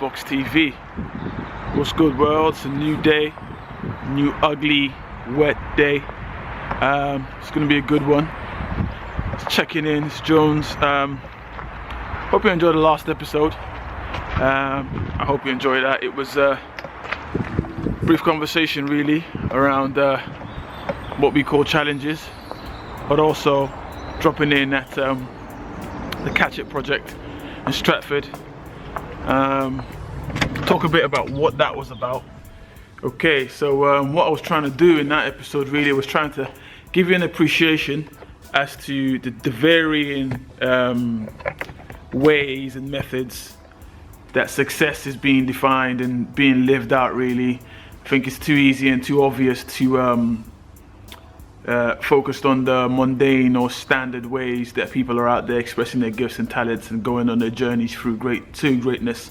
LifeBox TV. What's good, world? It's a new day, new ugly, wet day. It's gonna be a good one. Just checking in. It's Jones. Hope you enjoyed the last episode. I hope you enjoyed that. It was a brief conversation, really, around what we call challenges, but also dropping in at the Catch It project in Stratford. Talk a bit about what that was about. Okay, so what I was trying to do in that episode really was trying to give you an appreciation as to the varying ways and methods that success is being defined and being lived out. Really, I think it's too easy and too obvious to focused on the mundane or standard ways that people are out there expressing their gifts and talents and going on their journeys through greatness.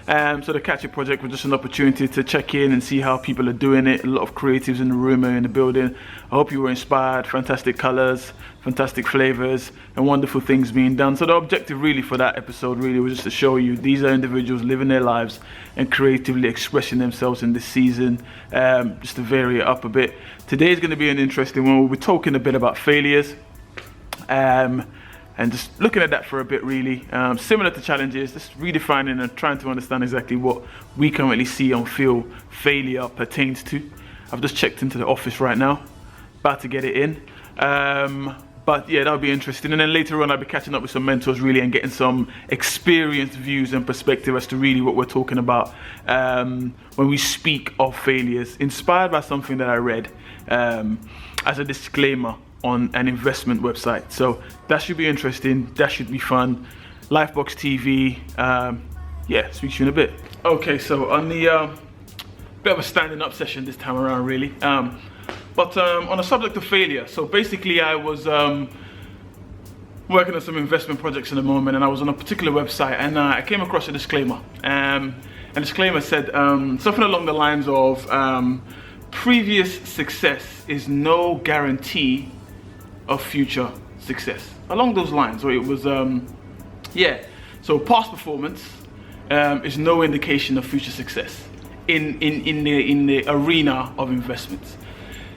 So the Catch It project was just an opportunity to check in and see how people are doing it. A lot of creatives in the room and in the building. I hope you were inspired. Fantastic colors, fantastic flavors, and wonderful things being done. So the objective really for that episode really was just to show you these are individuals living their lives and creatively expressing themselves in this season, just to vary it up a bit. Today is going to be an interesting one. We'll be talking a bit about failures, and just looking at that for a bit, really. Similar to challenges, just redefining and trying to understand exactly what we currently see and feel failure pertains to. I've just checked into the office right now, about to get it in. But yeah, that'll be interesting. And then later on, I'll be catching up with some mentors, really, and getting some experienced views and perspective as to really what we're talking about when we speak of failures, inspired by something that I read as a disclaimer on an investment website. So that should be interesting. That should be fun. LifeBox TV. Yeah, speak to you in a bit. Okay, so on the bit of a standing up session this time around, really. But on the subject of failure, so basically I was working on some investment projects in the moment, and I was on a particular website, and I came across a disclaimer. And the disclaimer said something along the lines of previous success is no guarantee of future success. Along those lines. So it was, so past performance is no indication of future success in the arena of investments.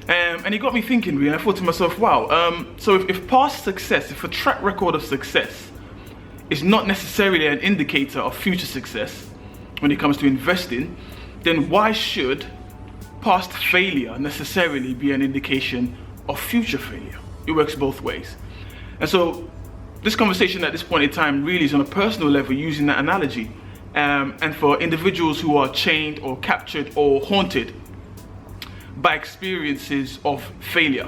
And it got me thinking, really, and I thought to myself, wow, so if past success, if a track record of success is not necessarily an indicator of future success when it comes to investing, then why should past failure necessarily be an indication of future failure? It works both ways. And so this conversation at this point in time really is on a personal level, using that analogy. And for individuals who are chained or captured or haunted by experiences of failure,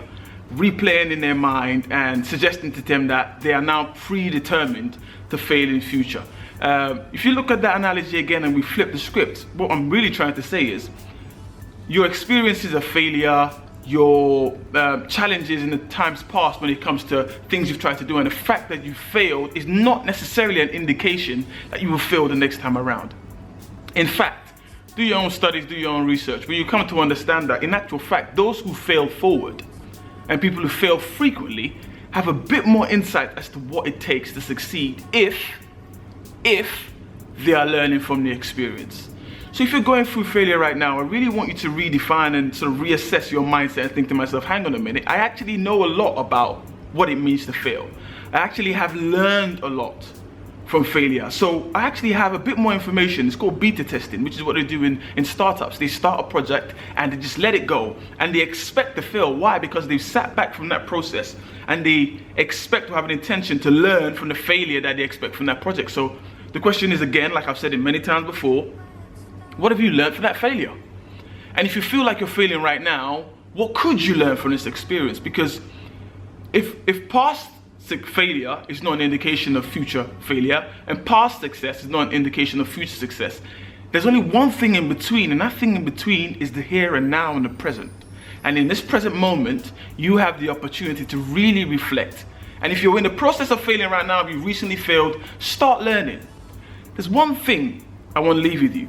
replaying in their mind and suggesting to them that they are now predetermined to fail in future. If you look at that analogy again and we flip the script, what I'm really trying to say is your experiences of failure, your challenges in the times past when it comes to things you've tried to do, and the fact that you failed is not necessarily an indication that you will fail the next time around. In fact, do your own studies, do your own research, but you come to understand that in actual fact, those who fail forward and people who fail frequently have a bit more insight as to what it takes to succeed if they are learning from the experience. So if you're going through failure right now, I really want you to redefine and sort of reassess your mindset and think to myself, hang on a minute, I actually know a lot about what it means to fail. I actually have learned a lot from failure. So I actually have a bit more information. It's called beta testing, which is what they do in startups. They start a project and they just let it go and they expect to fail. Why? Because they've sat back from that process and they expect to have an intention to learn from the failure that they expect from that project. So the question is, again, like I've said it many times before, what have you learned from that failure? And if you feel like you're failing right now, what could you learn from this experience? Because if past failure is not an indication of future failure, and past success is not an indication of future success, there's only one thing in between, and that thing in between is the here and now and the present. And in this present moment, you have the opportunity to really reflect. And if you're in the process of failing right now, if you recently failed, start learning. There's one thing I want to leave with you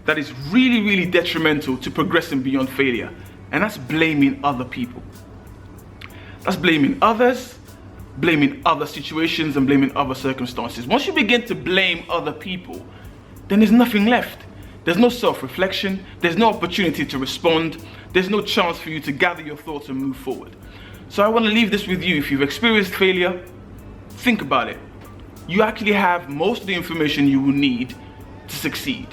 that is really, really detrimental to progressing beyond failure, and that's blaming other people. That's blaming others, blaming other situations, and blaming other circumstances. Once you begin to blame other people, then there's nothing left. There's no self-reflection, there's no opportunity to respond, there's no chance for you to gather your thoughts and move forward. So I want to leave this with you. If you've experienced failure, think about it. You actually have most of the information you will need to succeed.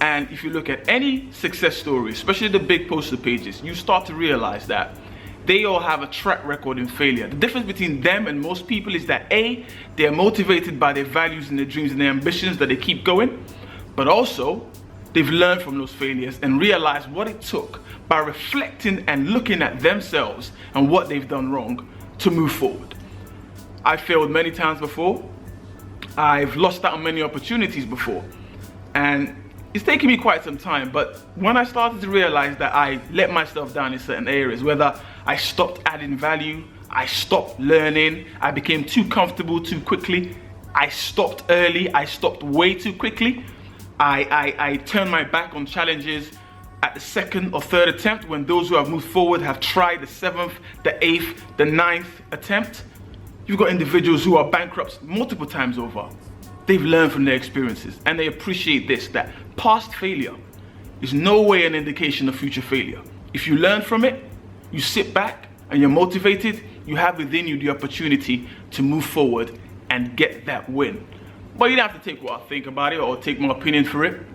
And if you look at any success story, especially the big poster pages, you start to realize that they all have a track record in failure. The difference between them and most people is that A, they're motivated by their values and their dreams and their ambitions that they keep going, but also they've learned from those failures and realized what it took by reflecting and looking at themselves and what they've done wrong to move forward. I failed many times before. I've lost out on many opportunities before. And it's taken me quite some time, but when I started to realize that I let myself down in certain areas, whether I stopped adding value, I stopped learning, I became too comfortable too quickly, I stopped early, I stopped way too quickly, I turned my back on challenges at the second or third attempt when those who have moved forward have tried the seventh, the eighth, the ninth attempt. You've got individuals who are bankrupt multiple times over. They've learned from their experiences and they appreciate this, that past failure is no way an indication of future failure. If you learn from it, you sit back and you're motivated, you have within you the opportunity to move forward and get that win. But you don't have to take what I think about it or take my opinion for it.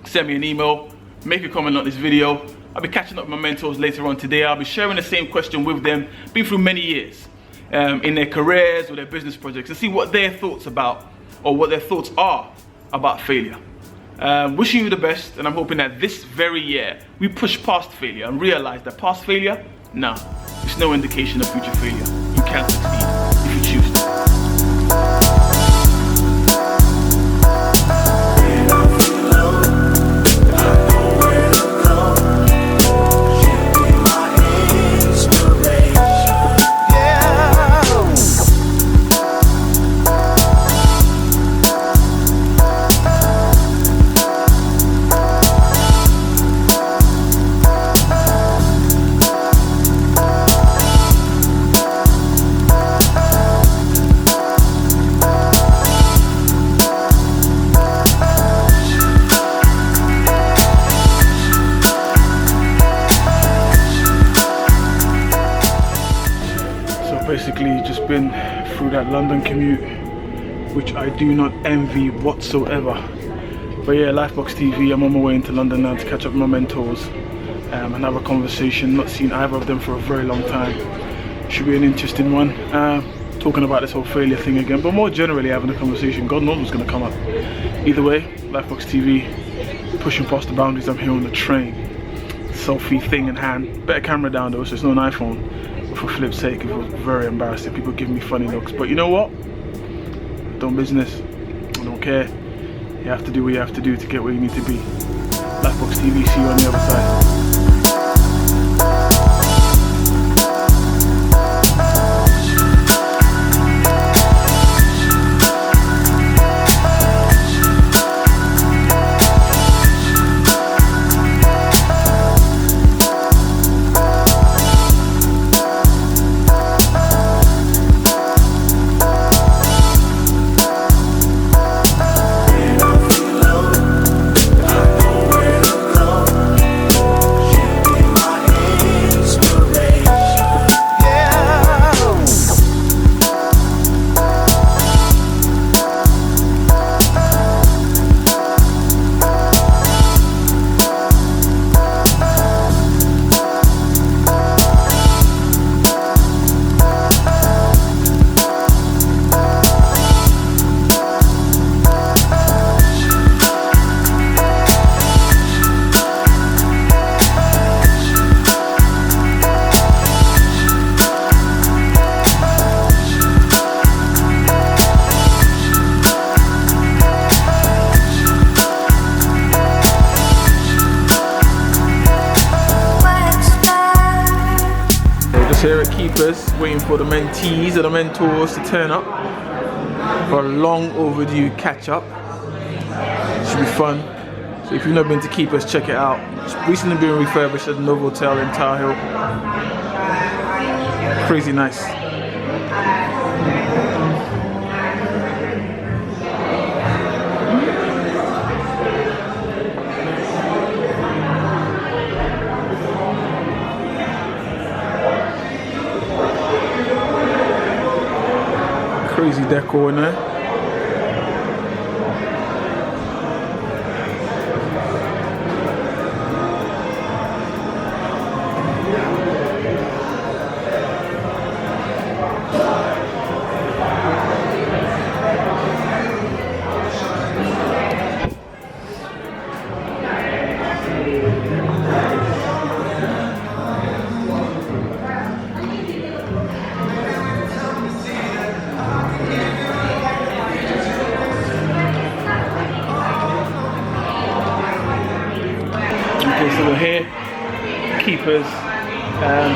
Send me an email, make a comment on this video. I'll be catching up with my mentors later on today. I'll be sharing the same question with them, been through many years in their careers or their business projects, and see what their thoughts about or what their thoughts are about failure. Wishing you the best, and I'm hoping that this very year we push past failure and realize that past failure, nah, it's no indication of future failure. You can succeed if you choose to. Basically just been through that London commute, which I do not envy whatsoever. But yeah, LifeBox TV, I'm on my way into London now to catch up with my mentors and have a conversation. Not seen either of them for a very long time. Should be an interesting one. Talking about this whole failure thing again, but more generally having a conversation. God knows what's going to come up. Either way, LifeBox TV, pushing past the boundaries. I'm here on the train. Selfie thing in hand. Better camera down though, so it's not an iPhone. For flip's sake, it was very embarrassing. People give me funny looks, but you know what? Done business. I don't care. You have to do what you have to do to get where you need to be. LifeBox TV, see you on the other side. Here at Keepers, waiting for the mentees or the mentors to turn up for a long overdue catch up. Should be fun. So if you've not been to Keepers, check it out. It's recently been refurbished at the Novo Hotel in Tower Hill. Crazy nice. Crazy decor in there. Okay, so we're here, keepers,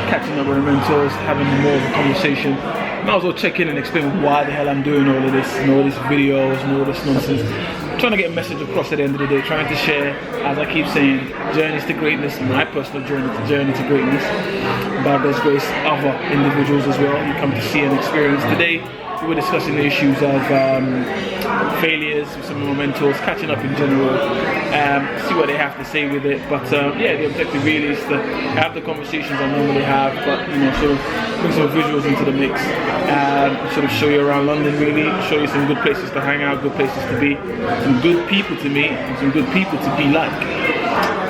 catching up with the mentors, having more of a conversation. Might as well check in and explain why the hell I'm doing all of this, and all these videos, and all this nonsense. Trying to get a message across at the end of the day, trying to share, as I keep saying, journeys to greatness, my personal journey to greatness. By God's grace, other individuals as well, you come to see and experience. Today, we were discussing the issues of failures with some of my mentors, catching up in general, see what they have to say with it. But yeah, the objective really is to have the conversations I normally have, but you know, sort of bring some visuals into the mix, sort of show you around London, really, show you some good places to hang out, good places to be, some good people to meet, and some good people to be like.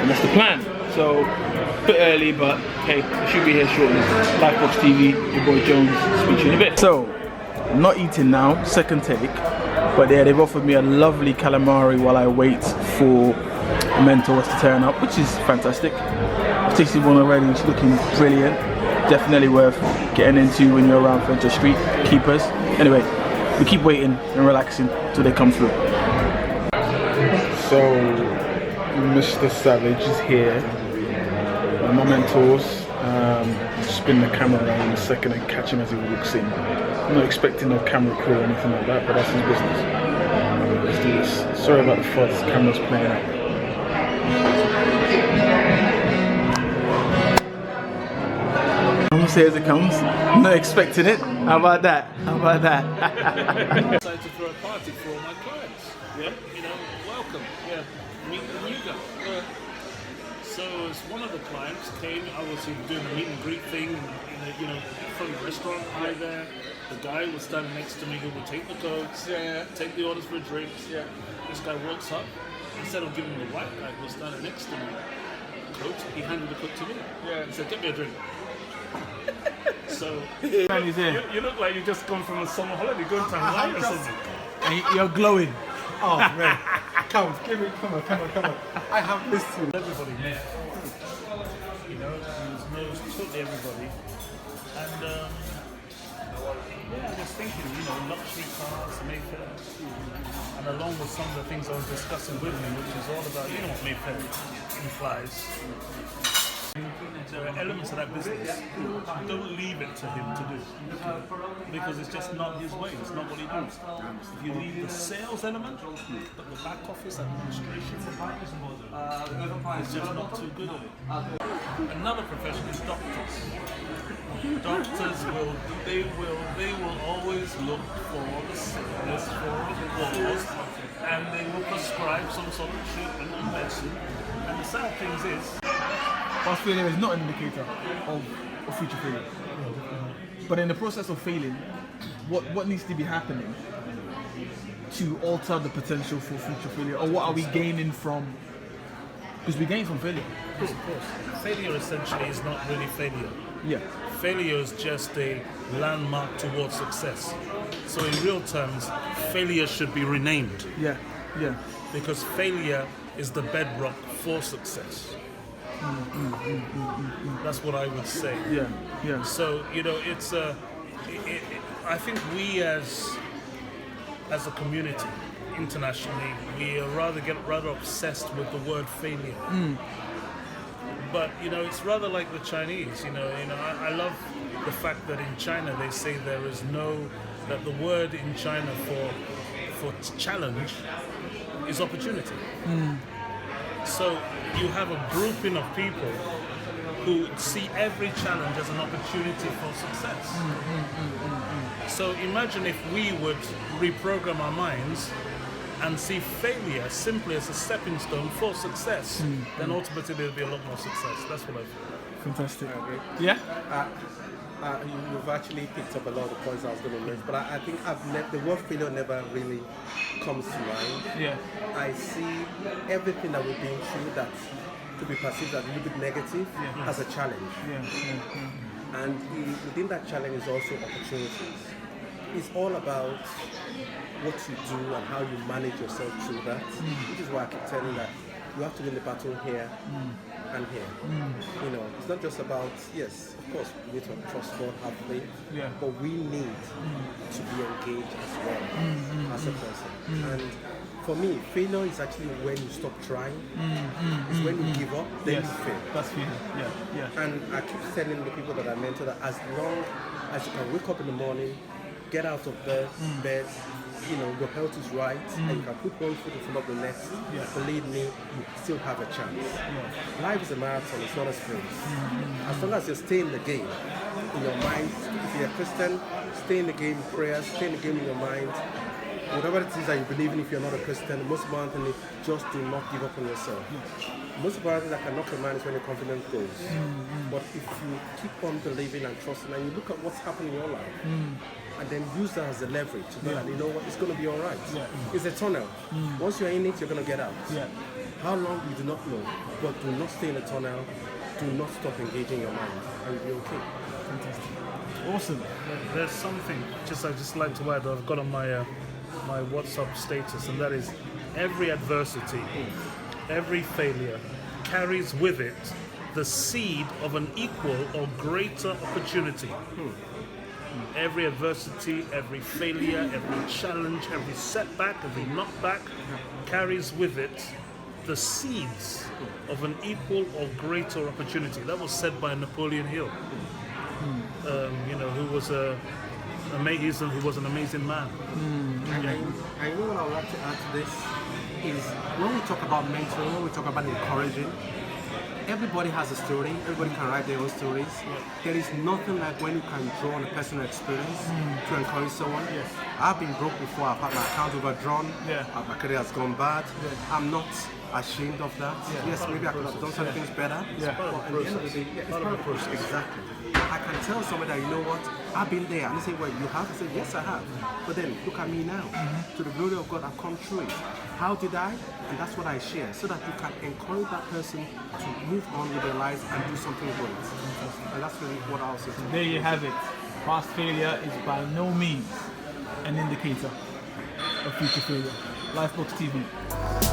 And that's the plan. So, a bit early, but hey, I should be here shortly. LifeBox TV, your boy Jones, speak to you in a bit. So, I'm not eating now, second take, but yeah, they've offered me a lovely calamari while I wait for mentors to turn up, which is fantastic. I've tasted one already, it's looking brilliant. Definitely worth getting into when you're around Fenchurch Street, keepers. Anyway, we keep waiting and relaxing till they come through. So, Mr. Savage is here. My mentors. Spin the camera around in a second and catch him as he walks in. I'm not expecting no camera crew or anything like that, but that's his business. Let's do this. Sorry about the fuzz, the camera's playing out. I'm gonna say as it comes. I'm not expecting it. How about that? How about that? I decided to throw a party for all my clients. Yeah. You know, welcome. Yeah. Meet the new guy. Yeah. So as one of the clients came, I was doing a meet and greet thing in a from the restaurant hi there. The guy was standing next to me who would take the coats, take the orders for drinks. Yeah. This guy walks up, instead of giving the white guy who was standing next to me coat, he handed the coat to me. Yeah. He said, "Get me a drink." So you look like you just come from a summer holiday, going to Hawaii or something. And you're glowing. Oh man, come on. I have this too. Everybody, you know, he knows totally everybody. And yeah, I was thinking, you know, luxury cars, Mayfair, and along with some of the things I was discussing with him, which is all about, you know what Mayfair implies. There are elements of that business. Don't leave it to him to do, because it's just not his way. It's not what he does. If you leave the sales element, but the back office administration, it's just not too good at it. Another profession is doctors. Doctors will always look for the sickness, for the cause, and they will prescribe some sort of treatment and medicine. And the sad thing is, Past failure is not an indicator of future failure. But in the process of failing, what needs to be happening to alter the potential for future failure? Or what are we gaining from? Because we gain from failure. of course, failure essentially is not really failure. Yeah. Failure is just a landmark towards success. So in real terms, failure should be renamed. Yeah. Because failure is the bedrock for success. That's what I would say. Yeah. So, you know, I think we as a community, internationally, we get rather obsessed with the word failure. But, you know, it's rather like the Chinese, you know, I love the fact that in China they say that the word in China for challenge is opportunity. So you have a grouping of people who see every challenge as an opportunity for success. So imagine if we would reprogram our minds and see failure simply as a stepping stone for success, then ultimately there'll be a lot more success. That's what I feel. Fantastic. Yeah? You've actually picked up a lot of the points I was going to make, but I think the word failure never really comes to mind. Yeah. I see everything that we've been through that could be perceived as a little bit negative as a challenge. And within that challenge is also opportunities. It's all about what you do and how you manage yourself through that, which is why I keep telling that you have to win the battle here and here. You know, it's not just about, yes, of course, we need to trust God, have faith, but we need to be engaged as well as a person. And for me, failure is actually when you stop trying. It's when you give up, then you fail. That's failure. And I keep telling the people that I mentor that as long as you can wake up in the morning, get out of bed, you know, your health is right, and you can put one foot in front of the next, believe me, you still have a chance. Life is a marathon, it's not a sprint. As long as you stay in the game, in your mind, if you're a Christian, stay in the game in prayers, stay in the game in your mind. Whatever it is that you believe in, if you're not a Christian, the most important thing is just do not give up on yourself. Most important thing that can knock your mind is when your confidence goes. But if you keep on believing and trusting, and you look at what's happening in your life, and then use that as a leverage to know that you know what, it's going to be all right. It's a tunnel. Once you're in it, you're going to get out. How long, you do not know, but do not stay in the tunnel. Do not stop engaging your mind, and you'll be okay. Fantastic. Awesome. There's something I'd just like to add. I've got on my my WhatsApp status, and that is every adversity, every failure carries with it the seed of an equal or greater opportunity. Every adversity, every failure, every challenge, every setback, every knockback carries with it the seeds of an equal or greater opportunity. That was said by Napoleon Hill, you know, who was an amazing man. I know what I would like to add to this is when we talk about mentoring, when we talk about encouraging, everybody has a story, everybody can write their own stories. There is nothing like when you can draw on a personal experience to encourage someone. I've been broke before, I've had my account overdrawn, my career has gone bad. I'm not ashamed of that. Yes, maybe I could have done some things better. But at the end of the day, it's part of the process. Exactly. I can tell somebody that, you know what, I've been there. And they say, well, you have? I say, yes, I have. But then, look at me now. To the glory of God, I've come through it. How did I? And that's what I share, so that you can encourage that person to move on with their lives and do something great. And that's really what I'll say. There you have it. Past failure is by no means an indicator of future failure. LifeBox TV.